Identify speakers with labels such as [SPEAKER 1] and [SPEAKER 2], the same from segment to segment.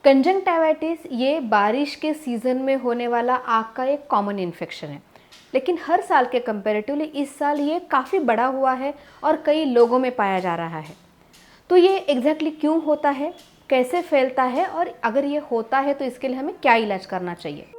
[SPEAKER 1] Conjunctivitis ये बारिश के सीज़न में होने वाला आँख का एक कॉमन इन्फेक्शन है, लेकिन हर साल के कंपैरेटिवली इस साल ये काफ़ी बड़ा हुआ है और कई लोगों में पाया जा रहा है। तो ये एग्जैक्टली क्यों होता है, कैसे फैलता है और अगर ये होता है तो इसके लिए हमें क्या इलाज करना चाहिए।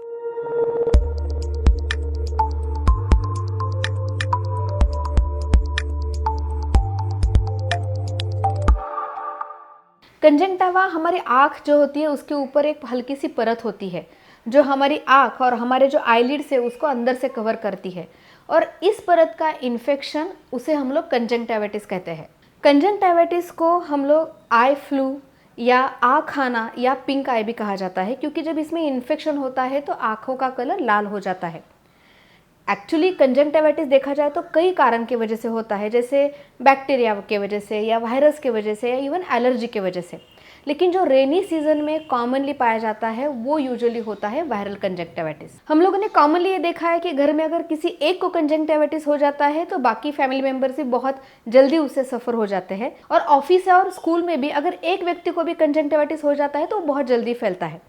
[SPEAKER 1] कंजंक्टिवा हमारी आँख जो होती है उसके ऊपर एक हल्की सी परत होती है जो हमारी आँख और हमारे जो आईलिड्स है उसको अंदर से कवर करती है, और इस परत का इन्फेक्शन उसे हम लोग कंजंक्टिवाइटिस कहते हैं। कंजंक्टिवाइटिस को हम लोग आई फ्लू या आँख आना या पिंक आई भी कहा जाता है, क्योंकि जब इसमें इन्फेक्शन होता है तो आँखों का कलर लाल हो जाता है। एक्चुअली कंजंक्टिवाइटिस देखा जाए तो कई कारण की वजह से होता है, जैसे बैक्टीरिया के वजह से या वायरस के वजह से या इवन एलर्जी के वजह से। लेकिन जो रेनी सीजन में कॉमनली पाया जाता है वो यूजुअली होता है वायरल कंजंक्टिवाइटिस। हम लोगों ने कॉमनली ये देखा है कि घर में अगर किसी एक को कंजंक्टिवाइटिस हो जाता है तो बाकी फैमिली मेंबर्स भी बहुत जल्दी उससे सफ़र हो जाते हैं, और ऑफिस और स्कूल में भी अगर एक व्यक्ति को भी कंजंक्टिवाइटिस हो जाता है तो वो बहुत जल्दी फैलता है।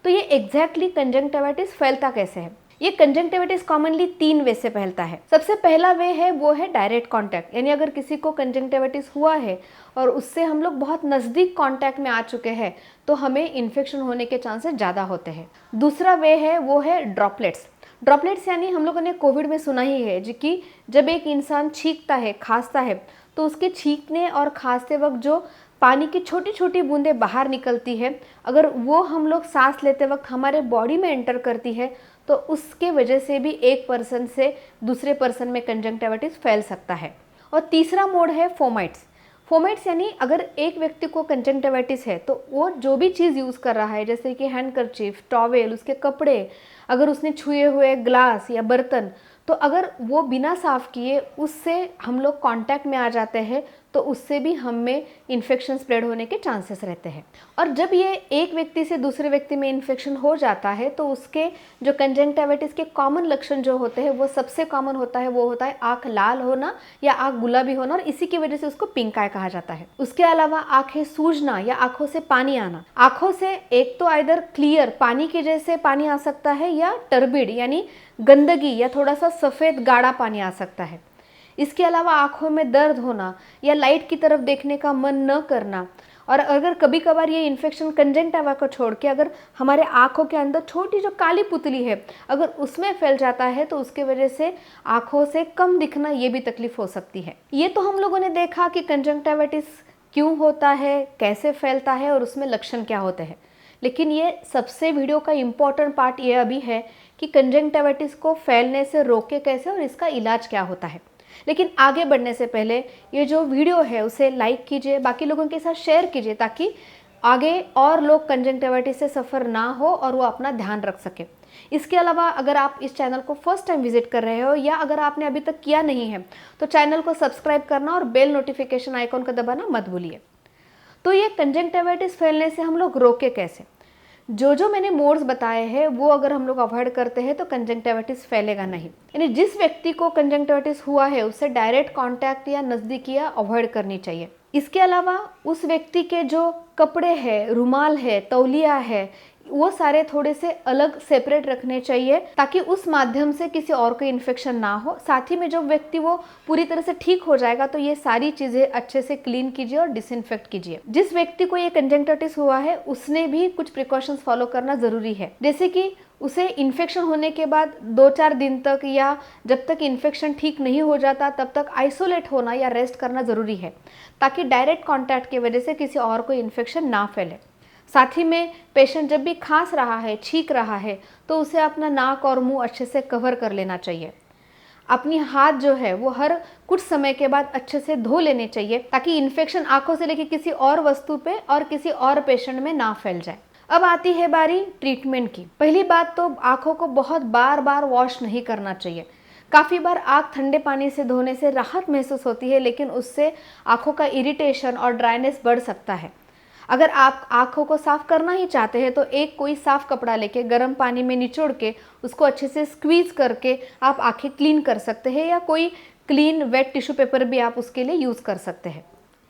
[SPEAKER 1] तो ये एग्जैक्टली कंजंक्टिवाइटिस फैलता कैसे है। ये कंजंक्टिवाइटिस कॉमनली 3 वे से फैलता है। सबसे पहला वे है वो है डायरेक्ट कांटेक्ट, यानी अगर किसी को कंजंक्टिवाइटिस हुआ है और उससे हम लोग बहुत नज़दीक कांटेक्ट में आ चुके हैं तो हमें इन्फेक्शन होने के चांसेस ज़्यादा होते हैं। दूसरा वे है वो है ड्रॉपलेट्स यानी हम लोगों ने कोविड में सुना ही है कि जब एक इंसान छींकता है, खांसता है, तो उसके छींकने और खांसते वक्त जो पानी की छोटी छोटी बूंदें बाहर निकलती है, अगर वो हम लोग सांस लेते वक्त हमारे बॉडी में एंटर करती है तो उसके वजह से भी एक पर्सन से दूसरे पर्सन में कंजंक्टिवाइटिस फैल सकता है। और तीसरा मोड है फोमाइट्स यानी अगर एक व्यक्ति को कंजंक्टिवाइटिस है तो वो जो भी चीज़ यूज़ कर रहा है, जैसे कि हैंडकरचीफ, टॉवेल, उसके कपड़े, अगर उसने छुए हुए ग्लास या बर्तन, तो अगर वो बिना साफ़ किए उससे हम लोग कांटेक्ट में आ जाते हैं तो उससे भी हम में इन्फेक्शन स्प्रेड होने के चांसेस रहते हैं। और जब ये एक व्यक्ति से दूसरे व्यक्ति में इन्फेक्शन हो जाता है तो उसके जो कंजंक्टिवाइटिस के कॉमन लक्षण जो होते हैं वो सबसे कॉमन होता है वो होता है आँख लाल होना या आँख गुलाबी होना, और इसी की वजह से उसको पिंक आई कहा जाता है। उसके अलावा आँखें सूजना या आँखों से पानी आना। आँखों से एक तो आइदर क्लियर पानी के जैसे पानी आ सकता है या टर्बिड यानी गंदगी या थोड़ा सा सफ़ेद गाढ़ा पानी आ सकता है। इसके अलावा आँखों में दर्द होना या लाइट की तरफ देखने का मन न करना, और अगर कभी कभार ये इन्फेक्शन कंजंक्टिवा को छोड़ के अगर हमारे आँखों के अंदर छोटी जो काली पुतली है अगर उसमें फैल जाता है तो उसके वजह से आँखों से कम दिखना ये भी तकलीफ हो सकती है। ये तो हम लोगों ने देखा कि कंजंक्टिवाइटिस क्यों होता है, कैसे फैलता है और उसमें लक्षण क्या होते हैं। लेकिन ये सबसे वीडियो का इम्पोर्टेंट पार्ट ये अभी है कि कंजंक्टिवाइटिस को फैलने से रोके कैसे और इसका इलाज क्या होता है। लेकिन आगे बढ़ने से पहले ये जो वीडियो है उसे लाइक कीजिए, बाकी लोगों के साथ शेयर कीजिए ताकि आगे और लोग कंजंक्टिवाइटिस से सफ़र ना हो और वो अपना ध्यान रख सके। इसके अलावा अगर आप इस चैनल को फर्स्ट टाइम विजिट कर रहे हो या अगर आपने अभी तक किया नहीं है तो चैनल को सब्सक्राइब करना और बेल नोटिफिकेशन आइकॉन का दबाना मत भूलिए। तो ये कंजंक्टिवाइटिस फैलने से हम लोग रोके कैसे। जो मैंने मोड्स बताए हैं वो अगर हम लोग अवॉइड करते हैं तो कंजंक्टिवाइटिस फैलेगा नहीं। यानी जिस व्यक्ति को कंजंक्टिवाइटिस हुआ है उससे डायरेक्ट कांटेक्ट या नज़दीकियाँ अवॉइड करनी चाहिए। इसके अलावा उस व्यक्ति के जो कपड़े हैं, रुमाल है, तौलिया है, वो सारे थोड़े से अलग सेपरेट रखने चाहिए ताकि उस माध्यम से किसी और को इन्फेक्शन ना हो। साथ ही में जो व्यक्ति वो पूरी तरह से ठीक हो जाएगा तो ये सारी चीज़ें अच्छे से क्लीन कीजिए और डिसइंफेक्ट कीजिए। जिस व्यक्ति को ये कंजंक्टिवाइटिस हुआ है उसने भी कुछ प्रिकॉशंस फॉलो करना ज़रूरी है, जैसे कि उसे इन्फेक्शन होने के बाद 2-4 दिन तक या जब तक इन्फेक्शन ठीक नहीं हो जाता तब तक आइसोलेट होना या रेस्ट करना ज़रूरी है ताकि डायरेक्ट कॉन्टैक्ट की वजह से किसी और को इन्फेक्शन ना फैले। साथ ही में पेशेंट जब भी खांस रहा है, छींक रहा है तो उसे अपना नाक और मुंह अच्छे से कवर कर लेना चाहिए। अपनी हाथ जो है वो हर कुछ समय के बाद अच्छे से धो लेने चाहिए ताकि इन्फेक्शन आंखों से लेकर किसी और वस्तु पे और किसी और पेशेंट में ना फैल जाए। अब आती है बारी ट्रीटमेंट की। पहली बात तो आंखों को बहुत बार बार वॉश नहीं करना चाहिए। काफ़ी बार आँख ठंडे पानी से धोने से राहत महसूस होती है, लेकिन उससे आंखों का इरिटेशन और ड्राइनेस बढ़ सकता है। अगर आप आँखों को साफ़ करना ही चाहते हैं तो एक कोई साफ़ कपड़ा लेके गर्म पानी में निचोड़ के उसको अच्छे से स्क्वीज़ करके आप आँखें क्लीन कर सकते हैं, या कोई क्लीन वेट टिश्यू पेपर भी आप उसके लिए यूज़ कर सकते हैं।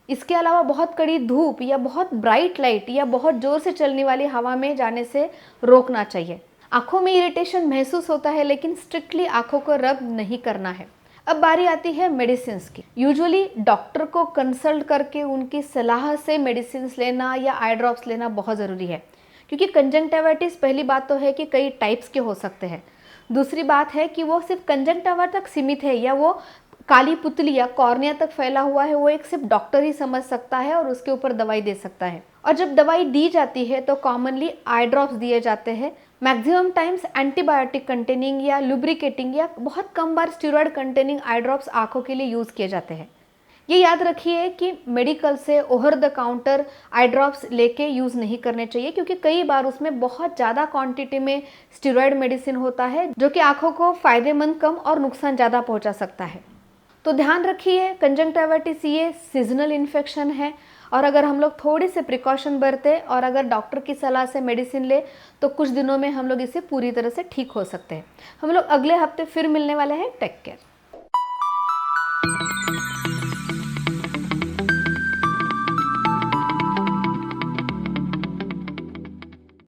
[SPEAKER 1] इसके अलावा बहुत कड़ी धूप या बहुत ब्राइट लाइट या बहुत ज़ोर से चलने वाली हवा में जाने से रोकना चाहिए। आँखों में इरिटेशन महसूस होता है लेकिन स्ट्रिक्टली आँखों को रब नहीं करना है। अब बारी आती है मेडिसिन की। यूजुअली डॉक्टर को कंसल्ट करके उनकी सलाह से मेडिसिन लेना या आई ड्रॉप्स लेना बहुत ज़रूरी है, क्योंकि कंजंक्टिवाइटिस पहली बात तो है कि कई टाइप्स के हो सकते हैं। दूसरी बात है कि वो सिर्फ कंजंक्टिवा तक सीमित है या वो काली पुतली या कॉर्निया तक फैला हुआ है, वो एक सिर्फ डॉक्टर ही समझ सकता है और उसके ऊपर दवाई दे सकता है। और जब दवाई दी जाती है तो कॉमनली आई ड्रॉप्स दिए जाते हैं। मैक्सिमम टाइम्स एंटीबायोटिक कंटेनिंग या लुब्रिकेटिंग या बहुत कम बार स्टेरॉयड कंटेनिंग आई ड्रॉप्स आँखों के लिए यूज़ किए जाते हैं। ये याद रखिए कि मेडिकल से over the counter eye drops लेके यूज़ नहीं करने चाहिए, क्योंकि कई बार उसमें बहुत ज़्यादा क्वांटिटी में स्टेरॉयड मेडिसिन होता है जो कि आँखों को फ़ायदेमंद कम और नुकसान ज़्यादा पहुँचा सकता है। तो ध्यान रखिए, कंजंक्टिवाइटिस ये सीजनल इन्फेक्शन है और अगर हम लोग थोड़ी से प्रिकॉशन बरते और अगर डॉक्टर की सलाह से मेडिसिन ले तो कुछ दिनों में हम लोग इसे पूरी तरह से ठीक हो सकते हैं। हम लोग अगले हफ्ते फिर मिलने वाले हैं। Take care.